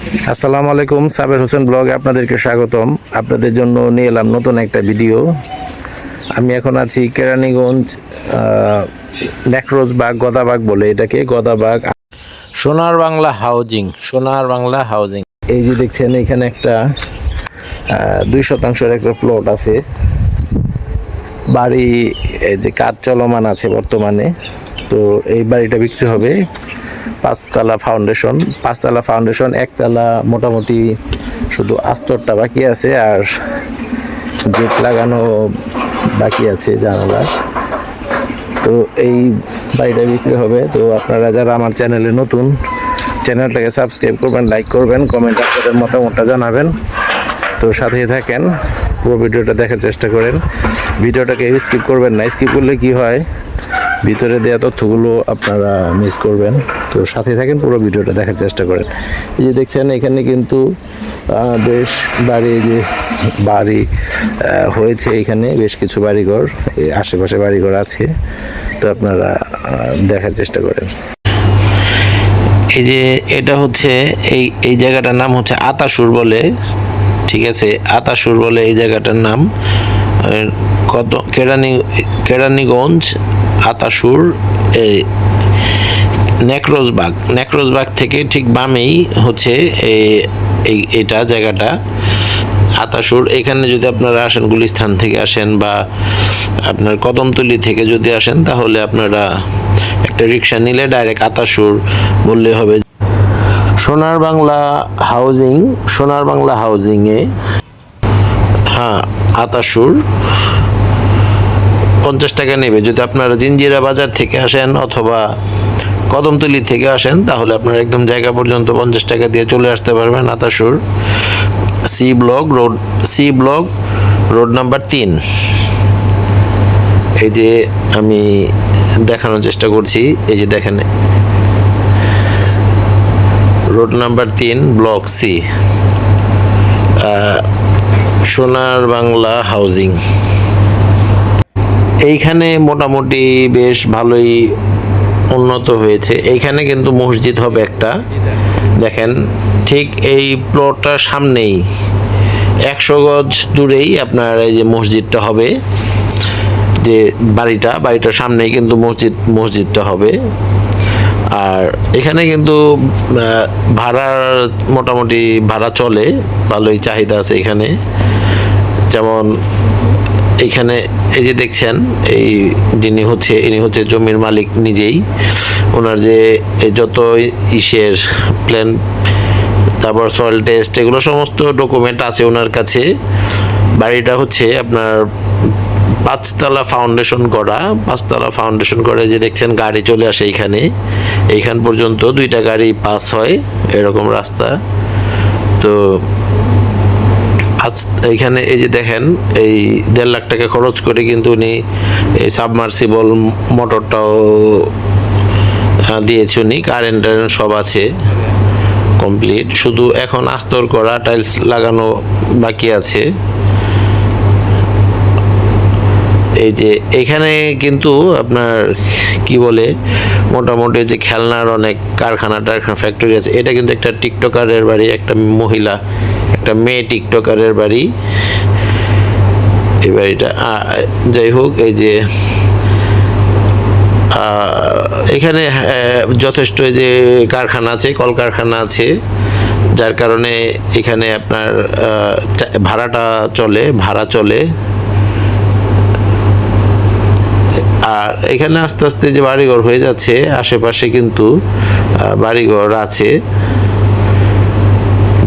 আসসালামু আলাইকুম, সাবের হোসেন ব্লগে আপনাদেরকে স্বাগতম। আপনাদের জন্য নিয়ে এলাম নতুন একটা ভিডিও। আমি এখন আছি কেরানীগঞ্জ, নেকরোজবাগ, গদাবাগ বলে এটাকে, গদাবাগ সোনার বাংলা হাউজিং। সোনার বাংলা হাউজিং, এই যে দেখছেন এখানে একটা 2% একটা প্লট আছে। বাড়ি এই যে কাজ চলমান আছে বর্তমানে। তো এই বাড়িটা বিক্রি হবে। পাঁচতলা ফাউন্ডেশন, একতলা মোটামুটি শুধু আস্তরটা বাকি আছে, আর গেট লাগানো বাকি আছে, জানালা। তো এই বাড়িটা বিক্রি হবে। তো আপনারা যারা আমার চ্যানেলে নতুন, চ্যানেলটাকে সাবস্ক্রাইব করবেন, লাইক করবেন, কমেন্ট আপনাদের মতামতটা জানাবেন। তো সাথেই থাকেন, পুরো ভিডিওটা দেখার চেষ্টা করেন। ভিডিওটাকে স্কিপ করবেন না, স্কিপ করলে কি হয়, ভিতরে দেওয়া তথ্যগুলো আপনারা মিস করবেন। তো সাথে থাকেন, পুরো ভিডিওটা দেখার চেষ্টা করেন। এই যে দেখছেন এখানে কিন্তু বেশ বাড়ি হয়েছে, এখানে বেশ কিছু বাড়িঘর, আশেপাশে বাড়িঘর আছে। তো আপনারা দেখার চেষ্টা করেন। এই যে এটা হচ্ছে এই জায়গাটার নাম হচ্ছে আতাসুর বলে, ঠিক আছে, আতাসুর বলে এই জায়গাটার নাম। কেরানীগঞ্জ আতাসুর, নেকরোজবাগ থেকে ঠিক বামেই হচ্ছে এটা জায়গাটা আতাসুর। এখানে যদি আপনারা আসেন, গুলিস্তান থেকে আসেন বা আপনার কদমতলি থেকে যদি আসেন, তাহলে আপনারা একটা রিক্সা নিলে ডাইরেক্ট আতাসুর বললে হবে। সোনার বাংলা হাউজিংয়ে, হ্যাঁ, আতাসুর 50 টাকা নেবে। যদি আপনারা জিঞ্জিরা বাজার থেকে আসেন অথবা কদমতলি থেকে আসেন, তাহলে আপনারা একদম জায়গা পর্যন্ত 50 টাকা দিয়ে চলে আসতে পারবেন। আতাসুর সি ব্লক রোড নাম্বার 3। এই যে আমি দেখানোর চেষ্টা করছি, এই যে দেখেন, রোড নাম্বার 3, ব্লক সি, সোনার বাংলা হাউজিং। এইখানে মোটামুটি বেশ ভালোই উন্নত হয়েছে। এইখানে কিন্তু মসজিদ হবে একটা, দেখেন ঠিক এই প্লটটার সামনেই 100 গজ দূরেই আপনার এই যে মসজিদটা হবে। যে বাড়িটার সামনেই কিন্তু মসজিদটা হবে। আর এখানে কিন্তু মোটামুটি ভাড়া চলে, ভালোই চাহিদা আছে এখানে। যেমন এখানে এই যে দেখছেন, ইনি হচ্ছে জমির মালিক নিজেই। ওনার যে যত প্ল্যান, তারপর সয়েল টেস্ট, এগুলো সমস্ত ডকুমেন্ট আছে ওনার কাছে। বাড়িটা হচ্ছে আপনার 5তলা ফাউন্ডেশন করা, যে দেখছেন গাড়ি চলে আসে এইখান পর্যন্ত, 2টা গাড়ি পাস হয়, এরকম রাস্তা। তো এখানে এই যে দেখেন, এই 1.5 লাখ টাকা খরচ করে কিন্তু উনি এই সাবমার্সিবল মোটরটাও দিয়েছে উনি, কারেন্ট সব আছে কমপ্লিট। শুধু এখন আস্তর করা, টাইলস লাগানো বাকি আছে। এই যে এখানে কিন্তু আপনার কি বলে, মোটামুটি যে খেলনার অনেক কারখানা ফ্যাক্টরি আছে। এটা কিন্তু একটা টিকটকারের বাড়ি, একটা মেয়ে টিকটকারের বাড়ি এই বাড়িটা। যাই হোক, এই যে এখানে যথেষ্ট যে কারখানা আছে, কলকারখানা আছে, যার কারণে এখানে আপনার ভাড়া চলে। আর এখানে আস্তে আস্তে যে বাড়িঘর হয়ে যাচ্ছে, আশেপাশে কিন্তু বাড়িঘর আছে,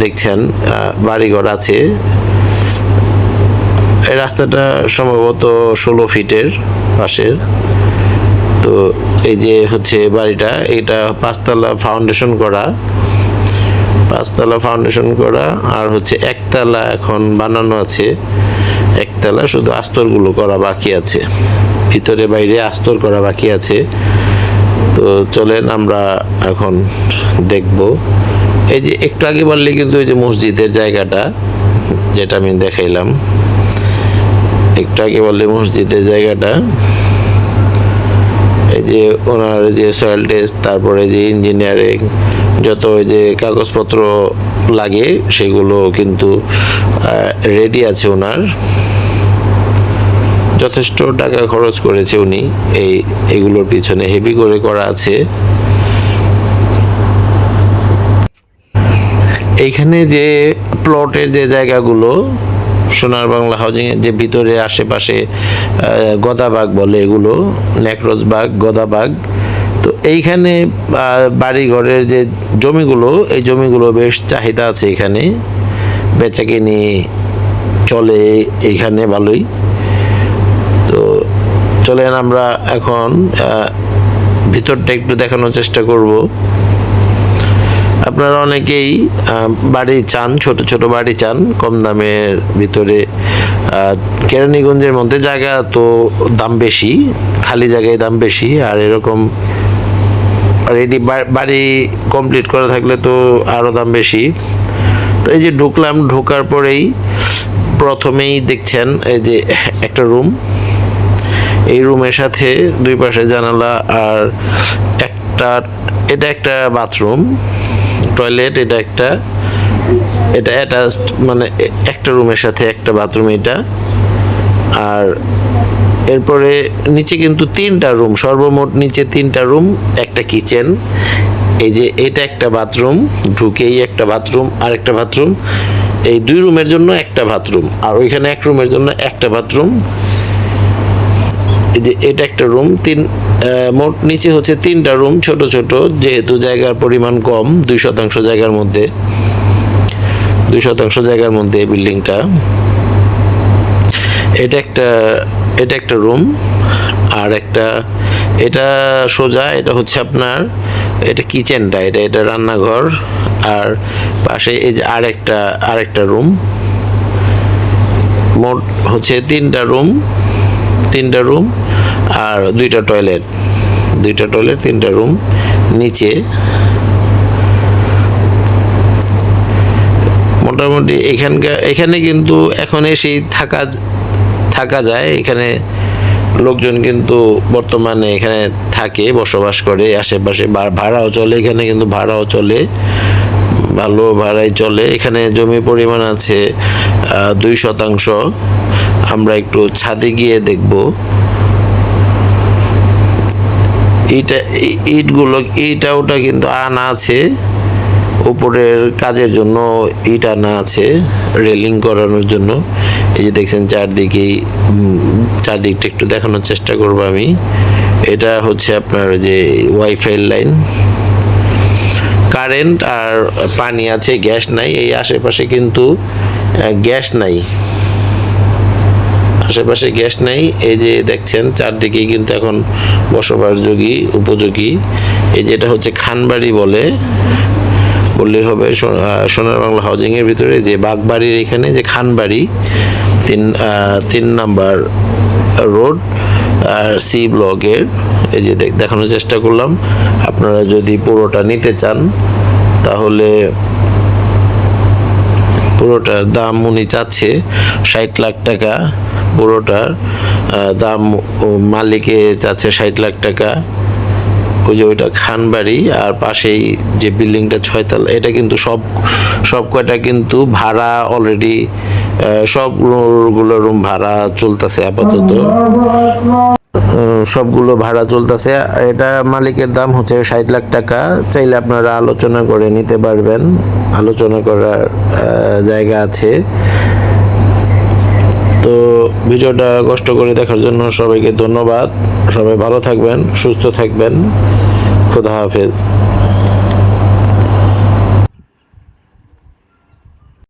দেখছেন বাড়িঘর আছে। এই রাস্তাটা সম্ভবত 16 ফিটের পাশের। তো এই যে হচ্ছে বাড়িটা, এটা 5তলা ফাউন্ডেশন করা, আর হচ্ছে একতলা এখন বানানো আছে। একতলা শুধু আস্তরগুলো করা বাকি আছে, ভিতরে বাইরে আস্তর করা বাকি আছে। তো চলেন আমরা এখন দেখব। এই যে একটু আগে বললে কিন্তু এই যে মসজিদের জায়গাটা, যেটা আমি দেখাইলাম, একটু আগে বললে মসজিদের জায়গাটা, এই যে ওনার যে সয়েল টেস্ট, তারপরে যে ইঞ্জিনিয়ারিং যত ওই যে কাগজপত্র লাগে সেগুলো কিন্তু রেডি আছে ওনার। যথেষ্ট টাকা খরচ করেছে উনি এইগুলোর পিছনে, হেভি করে করা আছে। এইখানে যে প্লটের যে জায়গাগুলো সোনার বাংলা হাউজিং এর যে ভিতরে আশেপাশে গদাবাগ বলে, এগুলো নেকরোজবাগ, গদাবাগ। তো এইখানে বাড়ি ঘরের যে জমিগুলো, এই জমিগুলো বেশ চাহিদা আছে এখানে, বেচাকেনি চলে এইখানে ভালোই। তো চলেন আমরা এখন ভিতরটা একটু দেখানোর চেষ্টা করব। আপনারা অনেকেই বাড়ি চান, ছোট ছোট বাড়ি চান কম দামের ভিতরে। কেরানীগঞ্জের মধ্যে জায়গা তো দাম বেশি, খালি জায়গায় দাম বেশি, আর এরকম রেডি বাড়ি কমপ্লিট করা থাকলে তো আরও দাম বেশি। তো এই যে ঢুকলাম, ঢোকার পরেই প্রথমেই দেখছেন এই যে একটা রুম। এই রুমের সাথে দুই পাশে জানালা, আর এটা একটা বাথরুম, টয়লেট, এটা অ্যাটাচড, মানে একটা রুমের সাথে একটা বাথরুম এটা। আর এরপরে নিচে কিন্তু 3টা রুম, সর্বমোট নিচে 3টা রুম, একটা কিচেন। এই যে এটা একটা বাথরুম, ঢুকেই একটা বাথরুম, আর একটা বাথরুম, এই 2 রুমের জন্য একটা বাথরুম, আর ওইখানে 1 রুমের জন্য একটা বাথরুম। এই যে এটা একটা রুম, মোট নিচে হচ্ছে 3টা রুম, ছোট ছোট, যেহেতু জায়গার পরিমাণ কম, 2% জায়গার মধ্যে, 2% জায়গার মধ্যে বিল্ডিংটা। এটা একটা রুম, আর এটা সোজা, এটা হচ্ছে আপনার, এটা কিচেনটা, এটা রান্নাঘর। আর পাশে এই যে আরেকটা রুম। মোট হচ্ছে 3টা রুম আর 2টা টয়লেট, 3টা রুম নিচে। মোটামুটি এখানে কিন্তু এখন এসেই থাকা যায়। এখানে লোকজন কিন্তু বর্তমানে এখানে থাকে, বসবাস করে, আশেপাশে ভাড়াও চলে, এখানে কিন্তু ভাড়াও চলে, ভালো ভাড়াই চলে। এখানে জমি পরিমাণ আছে 2%। আমরা একটু ছাদে গিয়ে দেখব। ইটা ওটা কিন্তু আনা আছে, উপরের কাজের জন্য ইট আনা আছে, রেলিং করানোর জন্য। এই যে দেখছেন চারদিকটা একটু দেখানোর চেষ্টা করব আমি। এটা হচ্ছে আপনার যে ওয়াইফাই লাইন, কারেন্ট আর পানি আছে, গ্যাস নাই। এই আশেপাশে কিন্তু গ্যাস নাই, আশেপাশে গ্যাস নাই। এই যে দেখছেন চারদিকে কিন্তু এখন বসবাসযোগী, উপযোগী। এই যে এটা হচ্ছে খানবাড়ি বললেই হবে সোনার বাংলা হাউজিং এর ভিতরে, যে বাগবাড়ির এখানে যে খানবাড়ি, 3 নাম্বার রোড আর সি ব্লকের। এই যে দেখানোর চেষ্টা করলাম। আপনারা যদি পুরোটা নিতে চান তাহলে পুরোটার দাম উনি চাচ্ছে 60 লাখ টাকা। পুরোটার দাম মালিকে চাচ্ছে 60 লাখ টাকা। ওই যে ওইটা খানবাড়ি, আর পাশেই যে বিল্ডিংটা 6 তলা, এটা কিন্তু সব কয়টা কিন্তু ভাড়া অলরেডি, সবগুলো রুম ভাড়া চলতেছে আপাতত, সবগুলো ভাড়া চলতেছে। এটা মালিকের দাম হচ্ছে 60 লাখ টাকা। চাইলে আপনারা আলোচনা করে নিতে পারবেন, আলোচনা করার জায়গা আছে। তো ভিডিওটা কষ্ট করে দেখার জন্য সবাইকে ধন্যবাদ। সবাই ভালো থাকবেন, সুস্থ থাকবেন। খুদা হাফেজ।